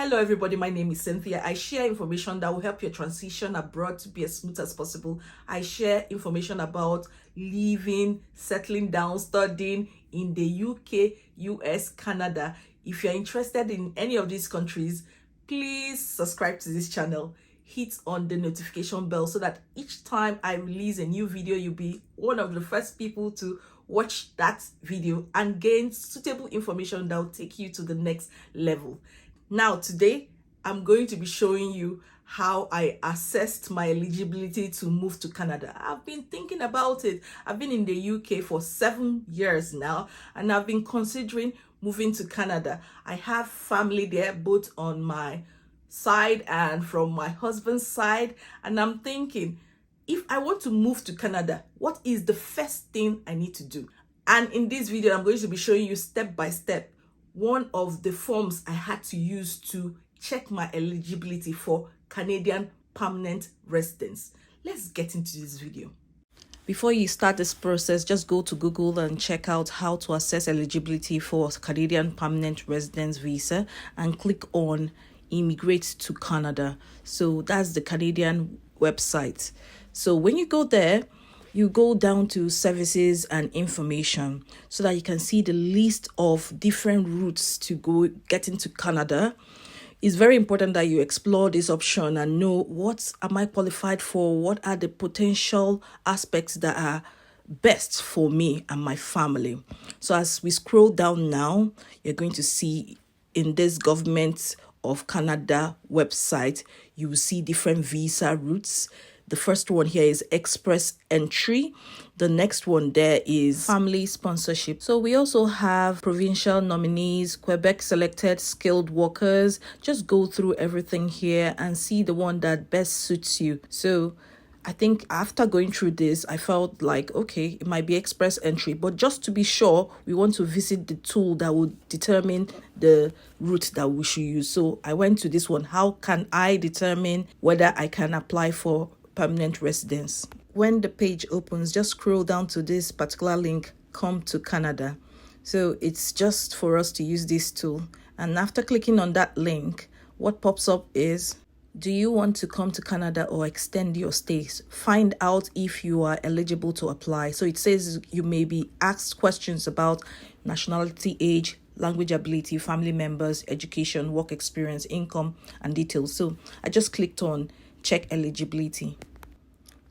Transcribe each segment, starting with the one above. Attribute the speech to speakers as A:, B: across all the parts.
A: Hello everybody, my name is Cynthia. I share information that will help your transition abroad to be as smooth as possible. I share information about living, settling down, studying in the UK, US, Canada. If you're interested in any of these countries, please subscribe to this channel. Hit on the notification bell so that each time I release a new video, you'll be one of the first people to watch that video and gain suitable information that will take you to the next level. Now, today, I'm going to be showing you how I assessed my eligibility to move to Canada. I've been thinking about it. I've been in the UK for 7 years now, and I've been considering moving to Canada. I have family there, both on my side and from my husband's side, and I'm thinking, if I want to move to Canada, what is the first thing I need to do? And in this video, I'm going to be showing you step by step one of the forms I had to use to check my eligibility for Canadian permanent residence. Let's get into this video. Before you start this process, just go to Google and check out how to assess eligibility for Canadian permanent residence visa and click on Immigrate to Canada. So that's the Canadian website. So when you go there, you go down to services and information so that you can see the list of different routes to go get into Canada. It's very important that you explore this option and know what am I qualified for, what are the potential aspects that are best for me and my family. So as we scroll down now, you're going to see in this Government of Canada website, you will see different visa routes. The first one here is express entry. The next one there is family sponsorship. So we also have provincial nominees, Quebec selected skilled workers. Just go through everything here and see the one that best suits you. So I think after going through this, I felt like, okay, it might be express entry, but just to be sure, we want to visit the tool that will determine the route that we should use. So I went to this one. How can I determine whether I can apply for permanent residence? When the page opens, just scroll down to this particular link, Come to Canada. So it's just for us to use this tool. And after clicking on that link, what pops up is, do you want to come to Canada or extend your stay? Find out if you are eligible to apply. So it says you may be asked questions about nationality, age, language ability, family members, education, work experience, income, and details. So I just clicked on check eligibility.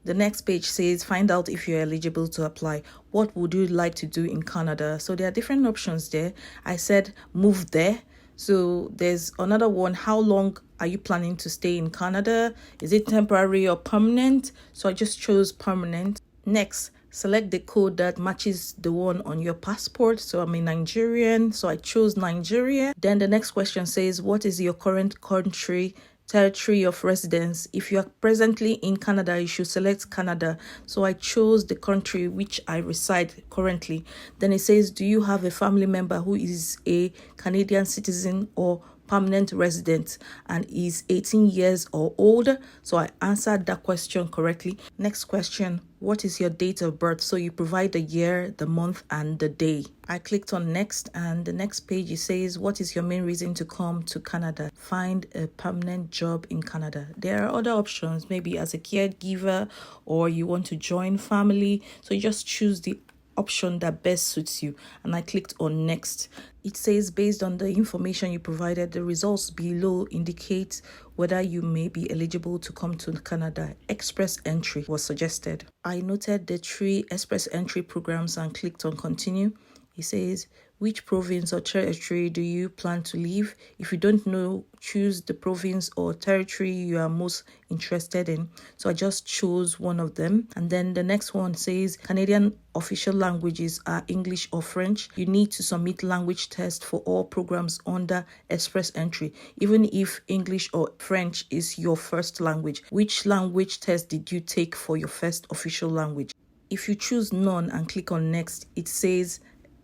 A: The next page says find out if you're eligible to apply. What would you like to do in Canada? So there are different options there. I said move there. So there's another one. How long are you planning to stay in Canada? Is it temporary or permanent? So I just chose permanent. Next, select the code that matches the one on your passport. So I'm a Nigerian, so I chose Nigeria. Then the next question says, what is your current country territory of residence? If you are presently in Canada, you should select Canada. So I chose the country which I reside currently. Then it says, do you have a family member who is a Canadian citizen or permanent resident and is 18 years or older? So I answered that question correctly. Next question, what is your date of birth? So you provide the year, the month, and the day. I clicked on next, and the next page it says, what is your main reason to come to Canada? Find a permanent job in Canada. There are other options, maybe as a caregiver, or you want to join family. So you just choose the option that best suits you, and I clicked on next. It says based on the information you provided, the results below indicate whether you may be eligible to come to Canada. Express entry was suggested. I noted the 3 express entry programs and clicked on continue. It says, which province or territory do you plan to leave? If you don't know, choose the province or territory you are most interested in. So I just chose one of them. And then the next one says, Canadian official languages are English or French. You need to submit language test for all programs under express entry, even if English or French is your first language. Which language test did you take for your first official language? If you choose none and click on next, it says,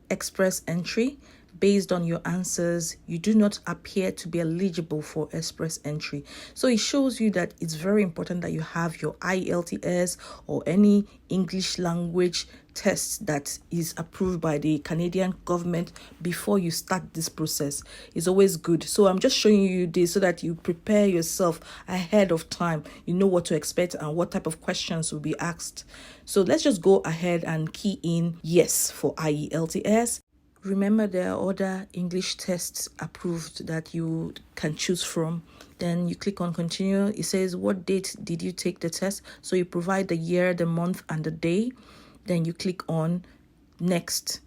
A: express entry. Based on your answers, you do not appear to be eligible for express entry. So it shows you that it's very important that you have your IELTS or any English language test that is approved by the Canadian government before you start this process. It's always good. So I'm just showing you this so that you prepare yourself ahead of time. You know what to expect and what type of questions will be asked. So let's just go ahead and key in yes for IELTS. Remember, there are other English tests approved that you can choose from. Then you click on continue. It says, what date did you take the test? So you provide the year, the month, and the day. Then you click on next.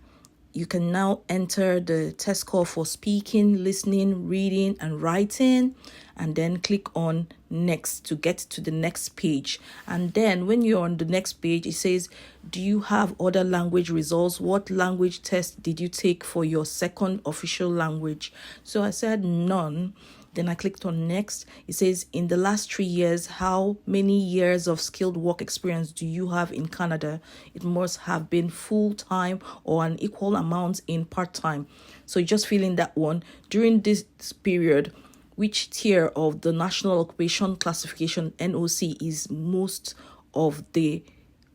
A: You can now enter the test score for speaking, listening, reading, and writing, and then click on next to get to the next page. And then when you're on the next page, it says, do you have other language results? What language test did you take for your second official language? So I said none. Then I clicked on next. It says, in the last 3 years, how many years of skilled work experience do you have in Canada? It must have been full-time or an equal amount in part-time. So you just fill in that one. During this period, which tier of the National Occupation Classification, NOC, is most of the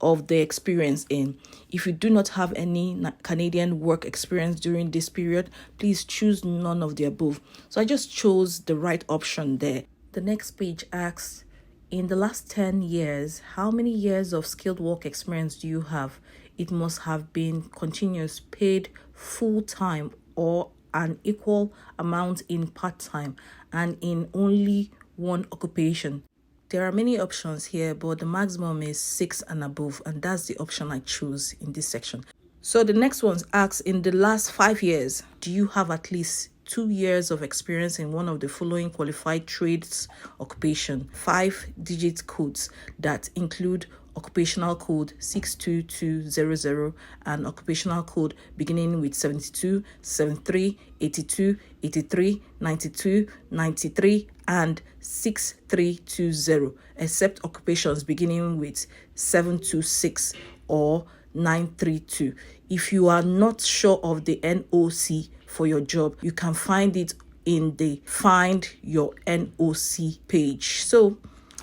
A: experience in? If you do not have any Canadian work experience during this period, please choose none of the above. So I just chose the right option there. The next page asks, in the last 10 years, how many years of skilled work experience do you have? It must have been continuous, paid, full-time, or an equal amount in part-time, and in only one occupation. There are many options here, but the maximum is 6 and above, and that's the option I choose in this section. So the next one asks, in the last 5 years, do you have at least 2 years of experience in one of the following qualified trades occupation? 5-digit codes that include occupational code 62200 and occupational code beginning with 72, 73, 82, 83, 92, 93, and 6320, except occupations beginning with 726 or 932. If you are not sure of the NOC for your job, you can find it in the Find Your NOC page. So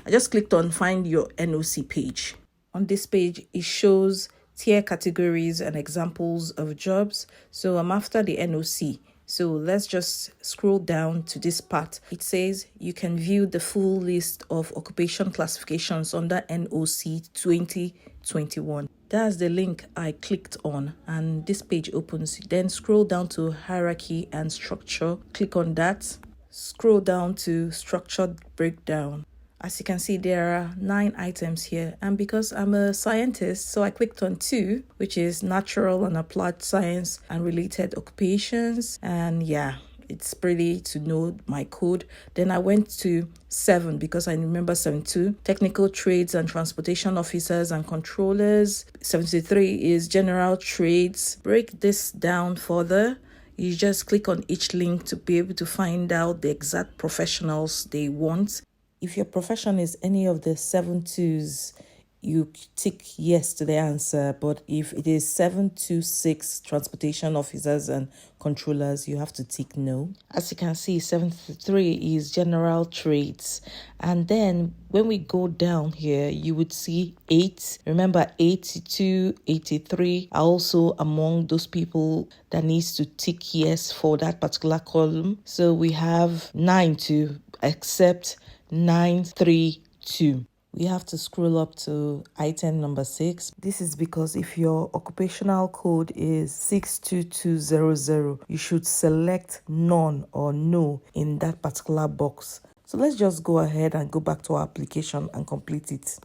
A: I just clicked on Find Your NOC page. On this page, it shows tier categories and examples of jobs. So I'm after the NOC. So let's just scroll down to this part. It says you can view the full list of occupation classifications under NOC 2021. That's the link I clicked on, and this page opens. Then scroll down to hierarchy and structure. Click on that. Scroll down to structured breakdown. As you can see, there are 9 items here, and because I'm a scientist, so I clicked on 2, which is natural and applied science and related occupations. And yeah, it's pretty to know my code. Then I went to 7 because I remember 72, technical trades and transportation officers and controllers. 73 is general trades. Break this down further. You just click on each link to be able to find out the exact professionals they want. If your profession is any of the 72s, you tick yes to the answer. But if it is 726 transportation officers and controllers, you have to tick no. As you can see, 73 is general trades. And then when we go down here, you would see 8. Remember, 82, 83 are also among those people that needs to tick yes for that particular column. So we have 9 to accept 932. We have to scroll up to item number 6. This is because if your occupational code is 62200, you should select none or no in that particular box. So let's just go ahead and go back to our application and complete it.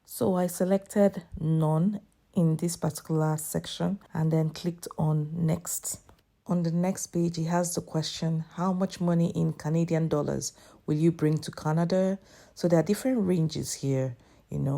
A: So I selected none in this particular section and then clicked on next. On the next page, it has the question, how much money in Canadian dollars will you bring to Canada? So there are different ranges here,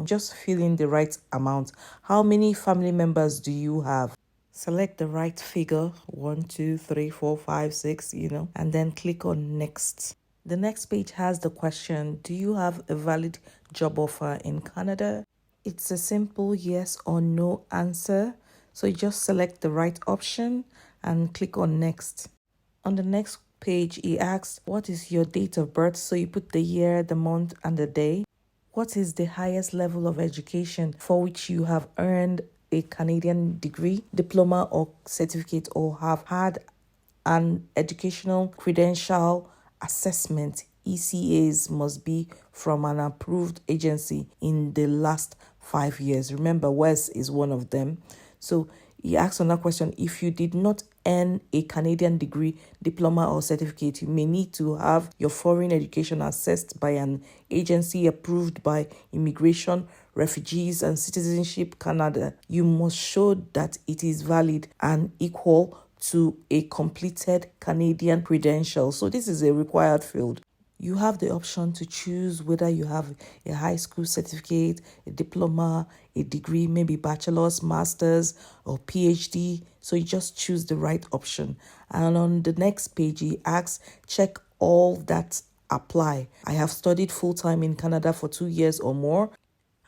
A: just fill in the right amount. How many family members do you have? Select the right figure, 1, 2, 3, 4, 5, 6, and then click on next. The next page has the question, do you have a valid job offer in Canada? It's a simple yes or no answer. So you just select the right option and click on next. On the next page, it asks, what is your date of birth? So you put the year, the month, and the day. What is the highest level of education for which you have earned a Canadian degree, diploma, or certificate, or have had an educational credential assessment, ECAs, must be from an approved agency in the last 5 years. Remember, WES is one of them. So he asks another question: if you did not earn a Canadian degree, diploma, or certificate, you may need to have your foreign education assessed by an agency approved by Immigration, Refugees and Citizenship Canada. You must show that it is valid and equal to a completed Canadian credential. So this is a required field. You have the option to choose whether you have a high school certificate, a diploma, a degree, maybe bachelor's, master's, or PhD. So you just choose the right option. And on the next page, he asks, check all that apply. I have studied full-time in Canada for 2 years or more.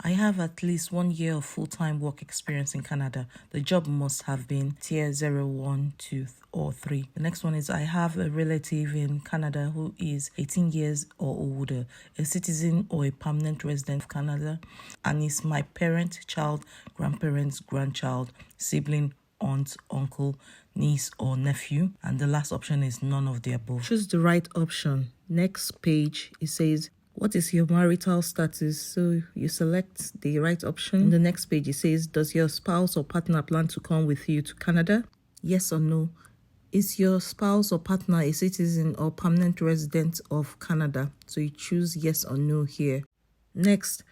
A: I have at least 1 year of full-time work experience in Canada. The job must have been tier 0, 1, 2, or 3. The next one is I have a relative in Canada who is 18 years or older, a citizen or a permanent resident of Canada, and is my parent, child, grandparents, grandchild, sibling, aunt, uncle, niece, or nephew. And the last option is none of the above. Choose the right option. Next page, it says, what is your marital status? So you select the right option. On the next page, it says, does your spouse or partner plan to come with you to Canada? Yes or no? Is your spouse or partner a citizen or permanent resident of Canada? So you choose yes or no here. Next,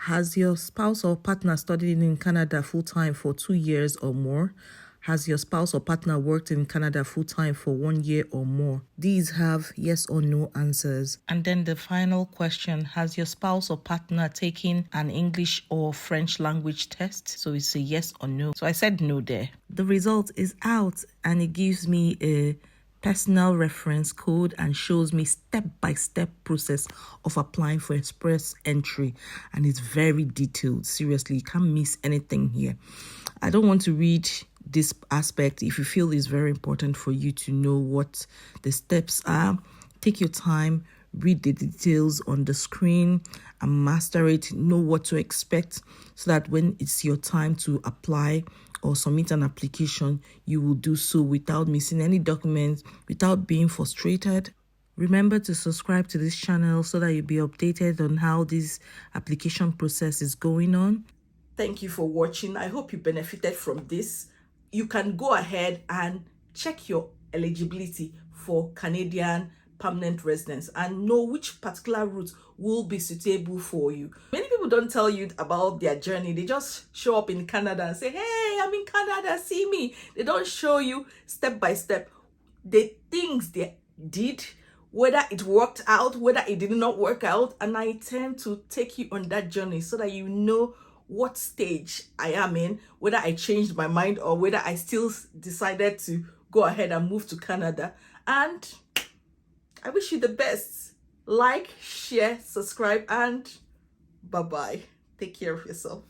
A: has your spouse or partner studied in Canada full-time for 2 years or more? Has your spouse or partner worked in Canada full-time for 1 year or more? These have yes or no answers. And then the final question, has your spouse or partner taken an English or French language test? So it's a yes or no. So I said no there. The result is out and it gives me a personal reference code and shows me step-by-step process of applying for express entry, and it's very detailed. Seriously, you can't miss anything here. I don't want to read this aspect. If you feel it's very important for you to know what the steps are, take your time, read the details on the screen and master it, know what to expect, so that when it's your time to apply or submit an application, you will do so without missing any documents, without being frustrated. Remember to subscribe to this channel so that you'll be updated on how this application process is going on. Thank you for watching. I hope you benefited from this. You can go ahead and check your eligibility for Canadian permanent residence and know which particular route will be suitable for you. Many people don't tell you about their journey. They just show up in Canada and say, hey, I'm in Canada, see me. They don't show you step by step the things they did, whether it worked out, whether it did not work out. And I tend to take you on that journey so that you know what stage I am in, whether I changed my mind or whether I still decided to go ahead and move to Canada. And I wish you the best. Like, share, subscribe, and bye-bye. Take care of yourself.